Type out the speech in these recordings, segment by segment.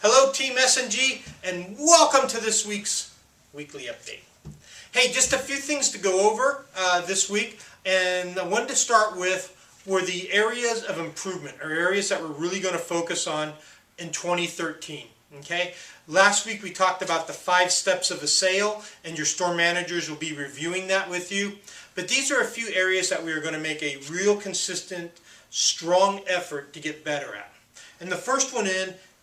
Hello Team S&G and welcome to this week's weekly update. Hey, just a few things to go over this week, and I wanted to start with were the areas of improvement, or areas that we're really going to focus on in 2013. Okay, last week we talked about the 5 steps of a sale, and your store managers will be reviewing that with you. But these are a few areas that we are going to make a real consistent, strong effort to get better at. And the first one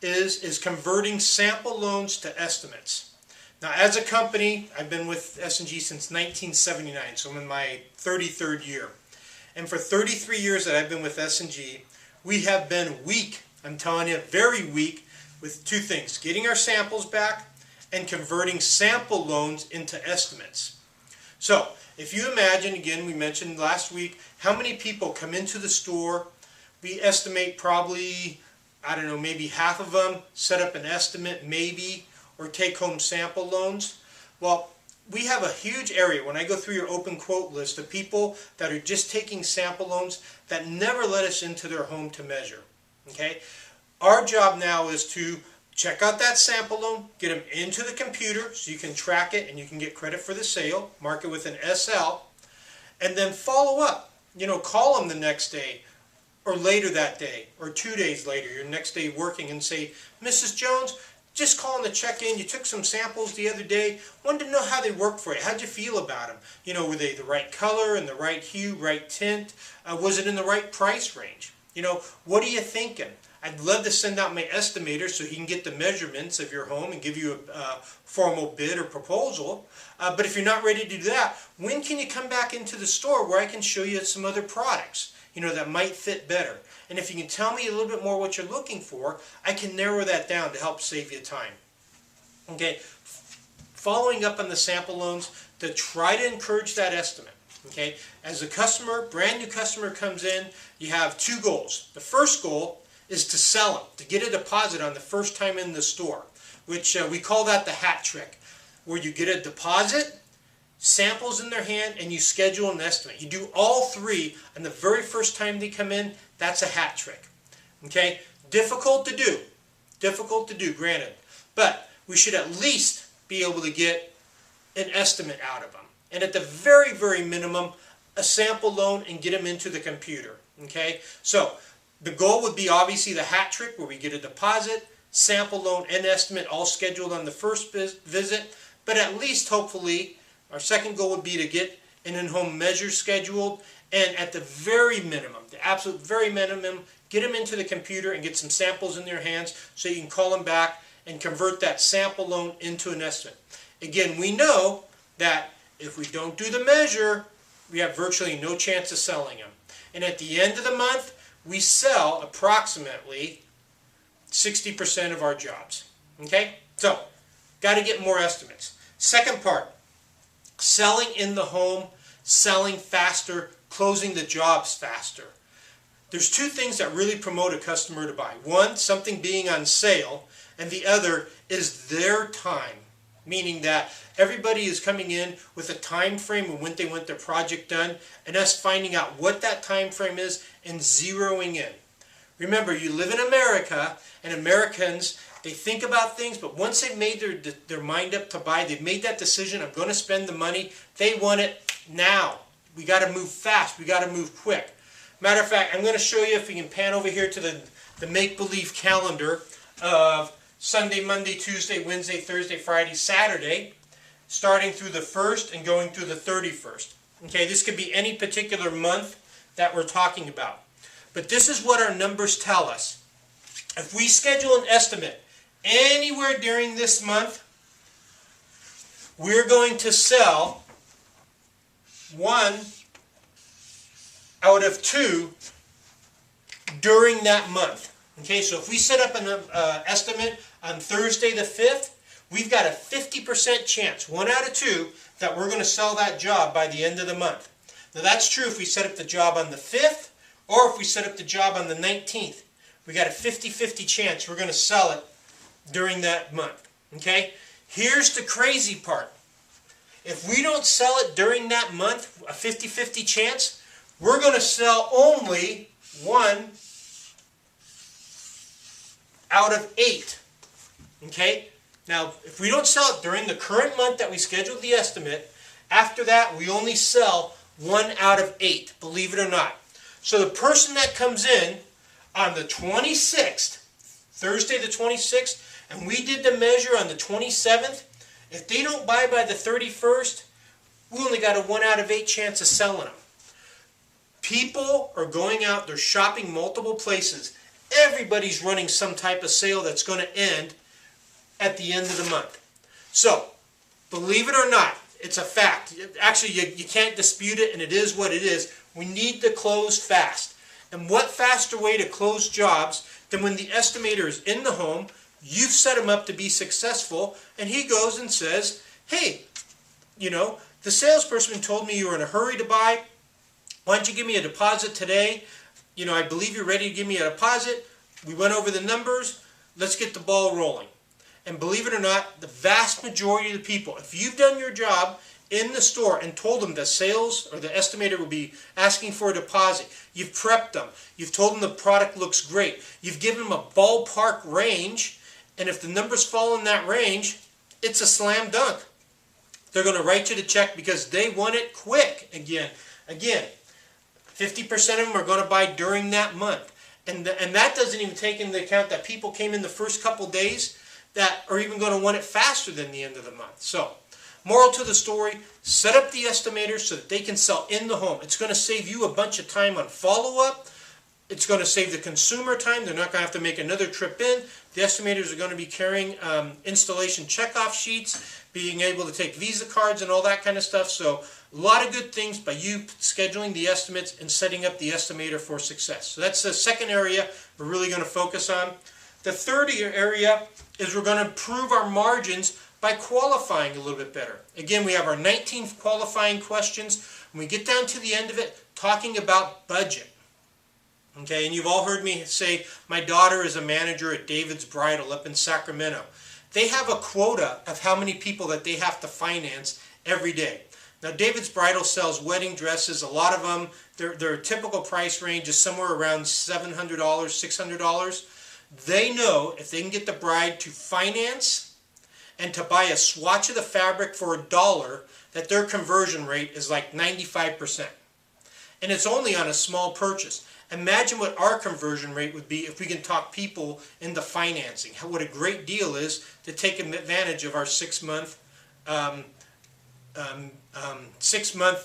is converting sample loans to estimates. Now, as a company, I've been with S&G since 1979, so I'm in my 33rd year. And for 33 years that I've been with S&G, we have been weak, I'm telling you, very weak, with 2 things: getting our samples back and converting sample loans into estimates. So, if you imagine, again, we mentioned last week, how many people come into the store. We estimate probably, I don't know, maybe half of them set up an estimate, maybe, or take home sample loans. Well, we have a huge area, when I go through your open quote list, of people that are just taking sample loans that never let us into their home to measure. Okay? Our job now is to check out that sample loan, get them into the computer so you can track it and you can get credit for the sale, mark it with an SL, and then follow up. You know, call them the next day, or later that day, or 2 days later, your next day working, and say, Mrs. Jones, just calling to check in. You took some samples the other day. Wanted to know how they worked for you. How'd you feel about them? You know, were they the right color and the right hue, right tint? Was it in the right price range? You know, what are you thinking? I'd love to send out my estimator so he can get the measurements of your home and give you a formal bid or proposal. But if you're not ready to do that, when can you come back into the store where I can show you some other products, you know, that might fit better? And if you can tell me a little bit more what you're looking for, I can narrow that down to help save you time. Okay, following up on the sample loans to try to encourage that estimate. Okay, as a customer, brand new customer comes in, you have 2 goals. The first goal is to sell them, to get a deposit on the first time in the store, which we call that the hat trick, where you get a deposit, samples in their hand, and you schedule an estimate. You do all 3 on the very first time they come in. That's a hat trick. Okay? Difficult to do, granted. But we should at least be able to get an estimate out of them. And at the very, very minimum, a sample loan, and get them into the computer. Okay? So, the goal would be obviously the hat trick, where we get a deposit, sample loan, and estimate all scheduled on the first visit. But at least, hopefully, our second goal would be to get an in-home measure scheduled, and at the very minimum, the absolute very minimum, get them into the computer and get some samples in their hands so you can call them back and convert that sample loan into an estimate. Again, we know that if we don't do the measure, we have virtually no chance of selling them. And at the end of the month, we sell approximately 60% of our jobs. Okay? So, got to get more estimates. Second part, selling in the home, selling faster, closing the jobs faster. There's 2 things that really promote a customer to buy. One, something being on sale, and the other is their time. Meaning that everybody is coming in with a time frame of when they want their project done, and us finding out what that time frame is and zeroing in. Remember, you live in America, and Americans, they think about things, but once they've made their mind up to buy, they've made that decision, I'm going to spend the money, they want it now. We got to move fast. We got to move quick. Matter of fact, I'm going to show you, if we can pan over here to the make-believe calendar of Sunday, Monday, Tuesday, Wednesday, Thursday, Friday, Saturday, starting through the 1st and going through the 31st. Okay, this could be any particular month that we're talking about. But this is what our numbers tell us. If we schedule an estimate anywhere during this month, we're going to sell 1 out of 2 during that month. Okay, so if we set up an estimate on Thursday the 5th, we've got a 50% chance, 1 out of 2, that we're going to sell that job by the end of the month. Now that's true if we set up the job on the 5th, or if we set up the job on the 19th. We got a 50-50 chance we're going to sell it during that month. Okay? Here's the crazy part. If we don't sell it during that month, a 50-50 chance, we're going to sell only 1 out of 8 Okay? Now, if we don't sell it during the current month that we scheduled the estimate, after that we only sell 1 out of 8, believe it or not. So the person that comes in on the 26th, Thursday the 26th, and we did the measure on the 27th, if they don't buy by the 31st, we only got a 1 out of 8 chance of selling them. People are going out, they're shopping multiple places. Everybody's running some type of sale that's going to end at the end of the month. So, believe it or not, it's a fact. Actually, you can't dispute it, and it is what it is. We need to close fast. And what faster way to close jobs than when the estimator is in the home, you've set him up to be successful, and he goes and says, hey, you know, the salesperson told me you were in a hurry to buy. Why don't you give me a deposit today? You know, I believe you're ready to give me a deposit. We went over the numbers. Let's get the ball rolling. And believe it or not, the vast majority of the people, if you've done your job in the store and told them the sales or the estimator will be asking for a deposit, you've prepped them, you've told them the product looks great, you've given them a ballpark range, and if the numbers fall in that range, it's a slam dunk. They're going to write you the check because they want it quick. Again, 50% of them are going to buy during that month. And that doesn't even take into account that people came in the first couple days that are even going to want it faster than the end of the month. So, moral to the story, set up the estimator so that they can sell in the home. It's going to save you a bunch of time on follow-up. It's going to save the consumer time. They're not going to have to make another trip in. The estimators are going to be carrying installation checkoff sheets, being able to take Visa cards and all that kind of stuff. So a lot of good things by you scheduling the estimates and setting up the estimator for success. So that's the second area we're really going to focus on. The third area is we're going to improve our margins by qualifying a little bit better. Again, we have our 19 qualifying questions. When we get down to the end of it, talking about budget. Okay, and you've all heard me say, my daughter is a manager at David's Bridal up in Sacramento. They have a quota of how many people that they have to finance every day. Now, David's Bridal sells wedding dresses. A lot of them, their typical price range is somewhere around $700, $600. They know if they can get the bride to finance and to buy a swatch of the fabric for $1, that their conversion rate is like 95%. And it's only on a small purchase. Imagine what our conversion rate would be if we can talk people into financing. What a great deal is to take advantage of our 6-month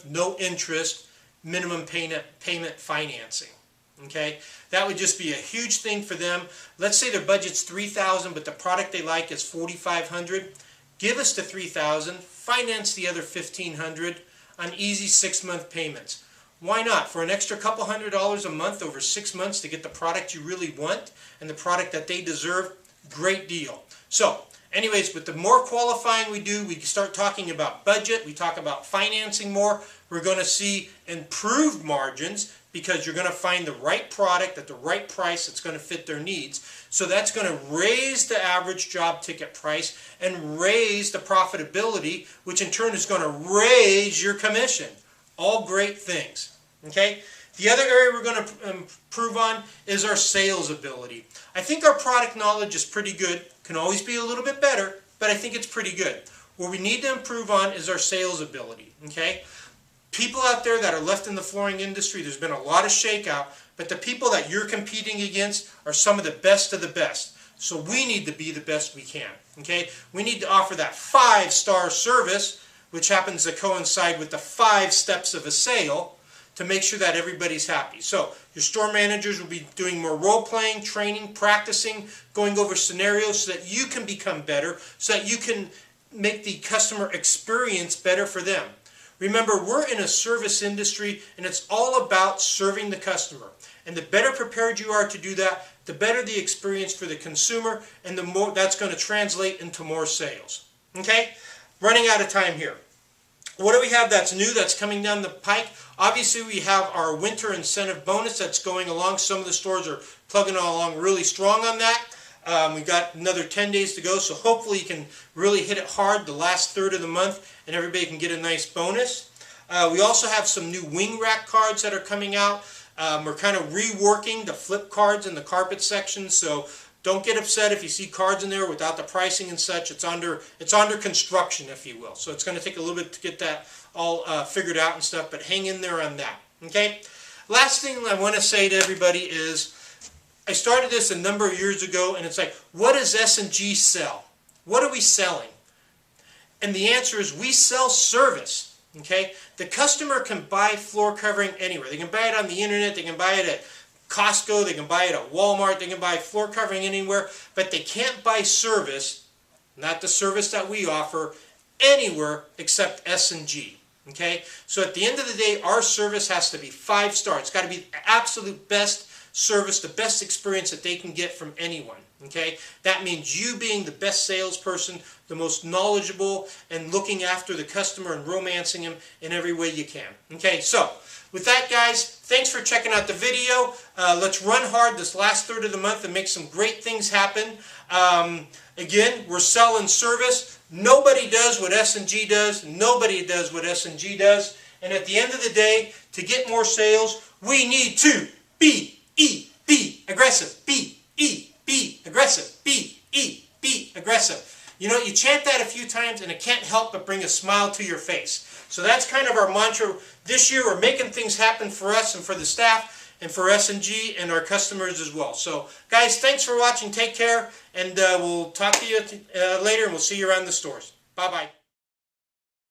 no interest minimum payment financing. Okay, that would just be a huge thing for them. Let's say their budget's $3,000, but the product they like is $4,500. Give us the $3,000, finance the other $1,500 on easy 6-month payments. Why not? For an extra couple $100 a month over 6 months to get the product you really want and the product that they deserve, great deal. So, anyways, but the more qualifying we do, we start talking about budget, we talk about financing more, we're going to see improved margins because you're going to find the right product at the right price that's going to fit their needs. So that's going to raise the average job ticket price and raise the profitability, which in turn is going to raise your commission. All great things. Okay? The other area we're going to improve on is our sales ability. I think our product knowledge is pretty good. Can always be a little bit better, but I think it's pretty good. What we need to improve on is our sales ability. Okay? People out there that are left in the flooring industry, there's been a lot of shakeout, but the people that you're competing against are some of the best. So we need to be the best we can. Okay? We need to offer that 5-star service, which happens to coincide with the 5 steps of a sale, to make sure that everybody's happy. So your store managers will be doing more role-playing, training, practicing, going over scenarios so that you can become better, so that you can make the customer experience better for them. Remember, we're in a service industry, and it's all about serving the customer. And the better prepared you are to do that, the better the experience for the consumer, and the more that's going to translate into more sales. Okay? Running out of time here. What do we have that's new that's coming down the pike? Obviously, we have our winter incentive bonus that's going along. Some of the stores are plugging along really strong on that. We've got another 10 days to go, so hopefully you can really hit it hard the last third of the month and everybody can get a nice bonus. We also have some new wing rack cards that are coming out. We're kind of reworking the flip cards in the carpet section, so Don't get upset if you see cards in there without the pricing and such. It's under construction, if you will. So it's going to take a little bit to get that all figured out and stuff, but hang in there on that. Okay? Last thing I want to say to everybody is, I started this a number of years ago, and it's like, what does S&G sell? What are we selling? And the answer is, we sell service. Okay? The customer can buy floor covering anywhere. They can buy it on the internet. They can buy it at Costco, they can buy it at Walmart, they can buy floor covering anywhere, but they can't buy service, not the service that we offer, anywhere except S&G. Okay? So at the end of the day, our service has to be 5-star. It's got to be the absolute best service, the best experience that they can get from anyone. Okay? That means you being the best salesperson, the most knowledgeable, and looking after the customer and romancing him in every way you can. Okay? So, with that, guys, thanks for checking out the video. Let's run hard this last third of the month and make some great things happen. Again, we're selling service. Nobody does what S&G does. Nobody does what S&G does. And at the end of the day, to get more sales, we need to be aggressive. Be aggressive. Be aggressive. You know, you chant that a few times and it can't help but bring a smile to your face. So that's kind of our mantra this year. We're making things happen for us and for the staff and for S&G and our customers as well. So guys, thanks for watching. Take care, and we'll talk to you later, and we'll see you around the stores. Bye-bye.